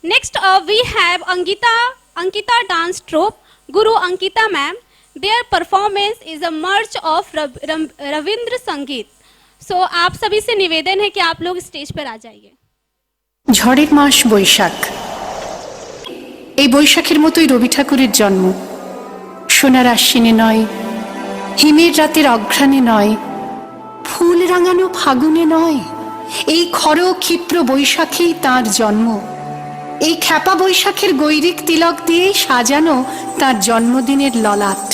Next, we have Ankita dance troupe, Guru Ankita ma'am. Their performance is a merge of Ravindra संगीत. So आप सभी से निवेदन है कि आप लोग स्टेज पर आ जाइए. ঝড়ের মাস বৈশাখ। এই বৈশাখের মতোই রবি ঠাকুরের জন্ম। সোনার আশ্বিনে নয়, হিমের রাতের অঘ্রাণে নয়, ফুল রাঙানো ফাগুনে নয়, এই খর ক্ষিপ্র বৈশাখেই তাঁর জন্ম। এই খ্যাপা বৈশাখের গৈরিক তিলক দিয়েই সাজানো তার জন্মদিনের ললাট।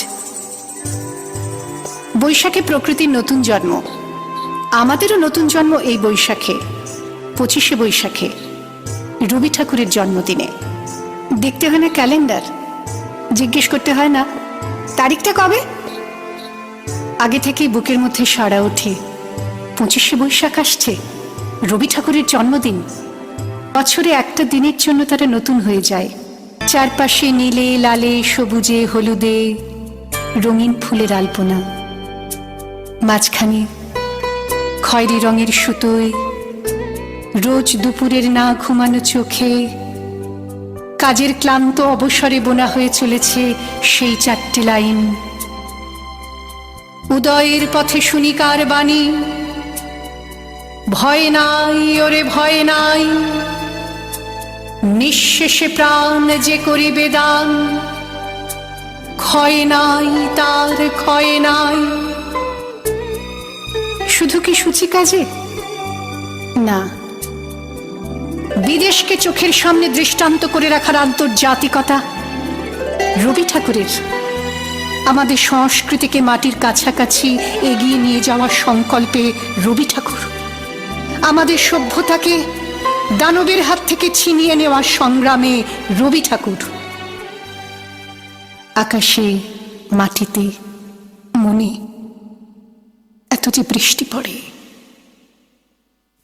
বৈশাখে প্রকৃতির নতুন জন্ম, আমাদেরও নতুন জন্ম এই বৈশাখে, 25শে বৈশাখে, রবি ঠাকুরের জন্মদিনে। দেখতে হয় না ক্যালেন্ডার, জিজ্ঞেস করতে হয় না তারিখটা কবে, আগে থেকেই বুকের মধ্যে সাড়া ওঠে 25শে বৈশাখ আসছে, রবি ঠাকুরের জন্মদিন। বছরে একটা দিনের জন্য তারা নতুন হয়ে যায়। চারপাশে নীলে লালে সবুজে হলুদে রঙিন ফুলের আলপনা, মাঝখানে খয়েরি রঙের সুতোয় রোজ দুপুরের না ঘুমানো চোখে কাজের ক্লান্ত অবসরে বোনা হয়ে চলেছে সেই 4টে লাইন। উদয়ের পথে শুনি কার বাণী, ভয় নাই ওরে ভয় নাই, নিঃশেষে প্রাণ যে করিবে দান, ক্ষয় নাই তার ক্ষয় নাই। শুধু কি সূচি কাজে? না, বিদেশকে চোখের সামনে দৃষ্টান্ত করে রাখার আন্তর্জাতিকতা রবি ঠাকুরের। আমাদের সংস্কৃতিকে মাটির কাছাকাছি এগিয়ে নিয়ে যাওয়ার সংকল্পে রবি ঠাকুর, আমাদের সভ্যতাকে দানবের হাত থেকে ছিনিয়ে নেওয়ার সংগ্রামে রবি ঠাকুর। আকাশে মাটিতে মনে এত যে বৃষ্টি পড়ে,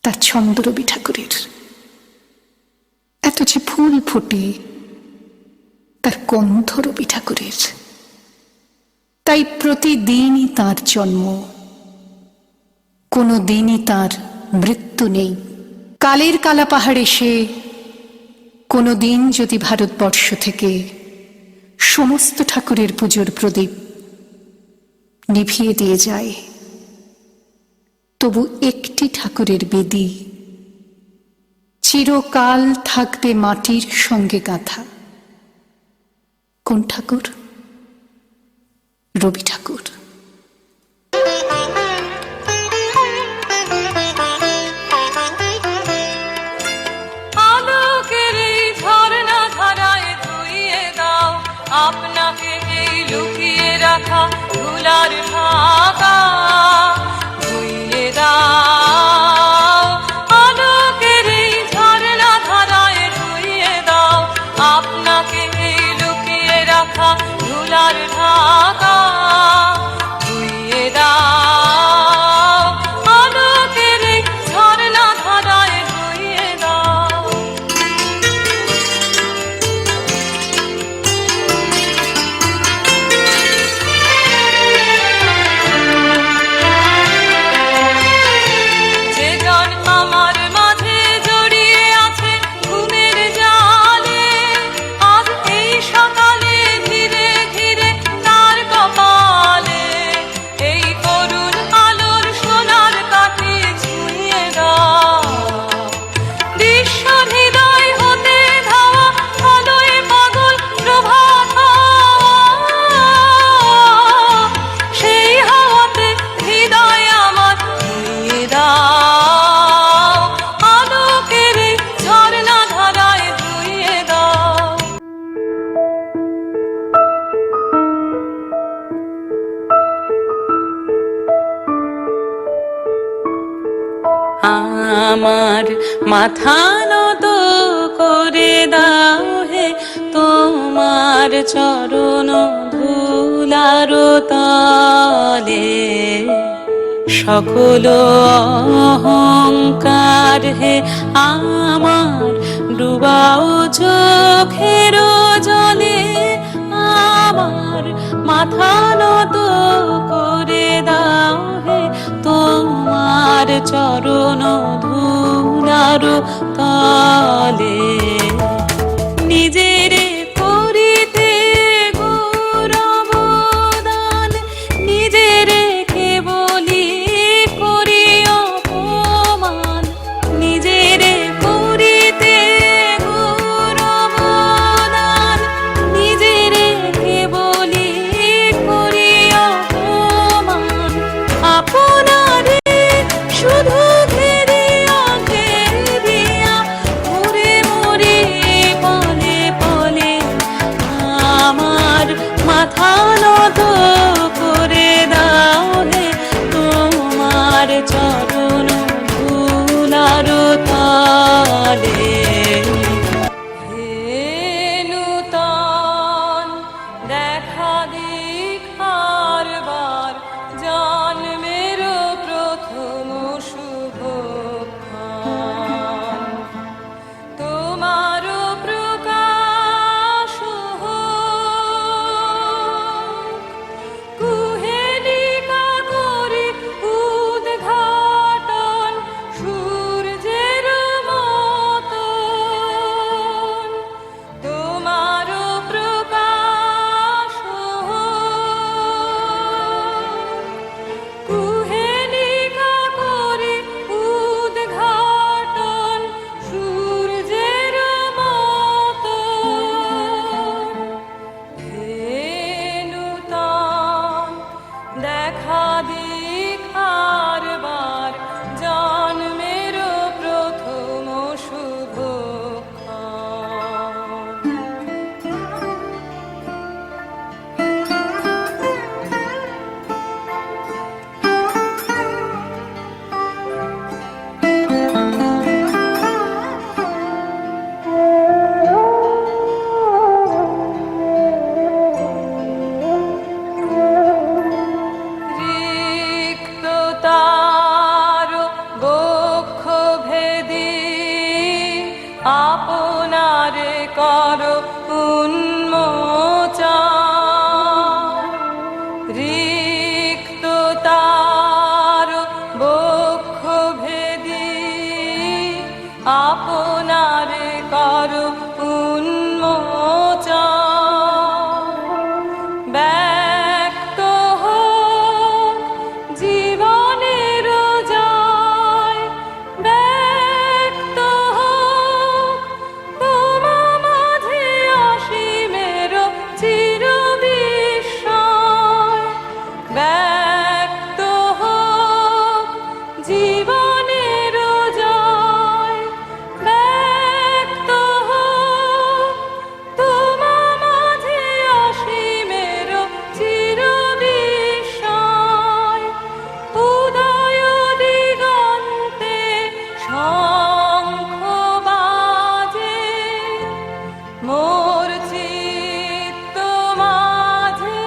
তার ছন্দ রবি ঠাকুরের। এত যে ফুল ফোটে, তার গন্ধ রবি ঠাকুরের। তাই প্রতিদিনই তার জন্ম, কোনো দিনই তার মৃত্যু নেই। কালের কালা পাহাড় এসে কোনো দিন যদি ভারতবর্ষ থেকে সমস্ত ঠাকুরের পুজোর প্রদীপ নিভিয়ে দিয়ে যায়, তবু একটি ঠাকুরের বেদি চিরকাল থাকবে মাটির সঙ্গে গাঁথা। কোন ঠাকুর? রবি ঠাকুর। আপনাকে এই লুকিয়ে রাখা ধুলার ঢাকা ধুইয়ে দাও, আলোকের এই ঝরনা ধারায় ধুইয়ে দাও, আপনাকে এই লুকিয়ে রাখা ধুলার ঢাকা ধুইয়ে দাও, আলোকের এই ঝরনা ধারায় ধুইয়ে দাও। আমার মাথা নত করে দাও হে তোমার চরণ ধুলার তলে, সকল অহংকার হে আমার ডুবাও চোখের জলে, আমার মাথা নত করে দাও হে তোমার চরণ ধুলার তলে। নিজেরে করিতে গৌরবদান, নিজেরে কেবলি করি অপমান, নিজেরে করিতে গৌরবদান, নিজেরে কেবলি করি অপমান, আপনারে শুধু ঘেরিয়া ঘেরিয়া মরে মরে পলে পলে আমার মাথা নত করে দাও হে তোমার চরণ ধুলার তলে। হে নূতন দেখা দীক্ষার বার, জন্মের প্রথম শুভক্ষণ, তোমার প্রকাশ হোক, কুহেলিকা করি উদ্ঘাটন সূর্যের মতন, তোমার প্রকাশ হোক, কুহেলিকা করি উদ্ঘাটন সূর্যের মতন। হে নূতন দেখা দীক্ষার বার, জন্মের প্রথম শুভক্ষণ। রিক্ত তার বক্ষ ভেদি আপনারে কর উন্মোচন, রিক্ত তার বক্ষ ভেদি আপনারে কর উন্মোচন, ব্যক্ত হোক জীবনের জয়, ব্যক্ত হোক তোমা মাঝে অসীমের চির বিস্ময়, ব্যক্ত হোক জীবনের জয়, ব্যক্ত হোক তোমা মাঝে অসীমের চির বিস্ময়, উদয় দিগন্তে শঙ্খ বাজে, মোর চিত্ত মাঝে,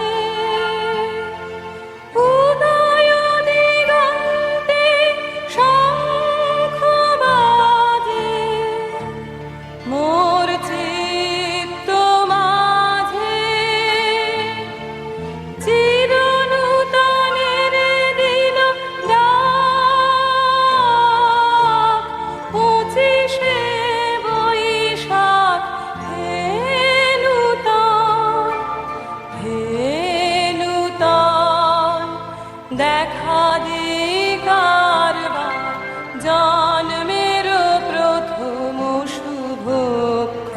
উদয় দিগন্তে শঙ্খ বাজে, মোর চিত্ত মাঝে, চির নূতনের দিল ডাক, 25শে বৈশাখ। হে নূতন, হে নূতন দেখা দিকার বার, জন্মের প্রথম শুভক্ষণ,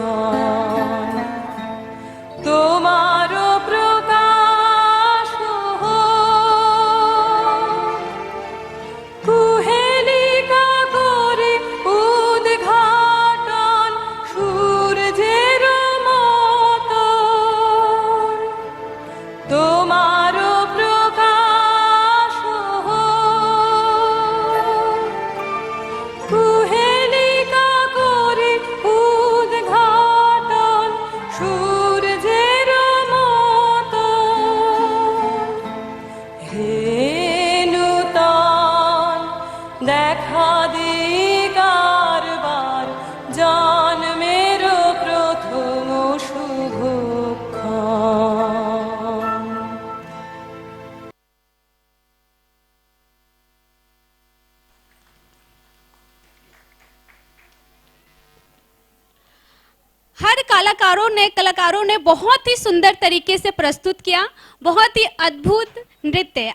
তোমার প্রকাশ হোক, কুহেলিকা করি উদ্ঘাটন সূর্যের মতন, তোমার প্রকাশ হোক, কুহেলিকা করি উদ্ঘাটন সূর্যের মতন। হে নূতন দেখা দিকার বার, জন্মের প্রথম শুভক্ষণ। हर कलाकारों ने बहुत ही सुंदर तरीके से प्रस्तुत किया, बहुत ही अद्भुत नृत्य।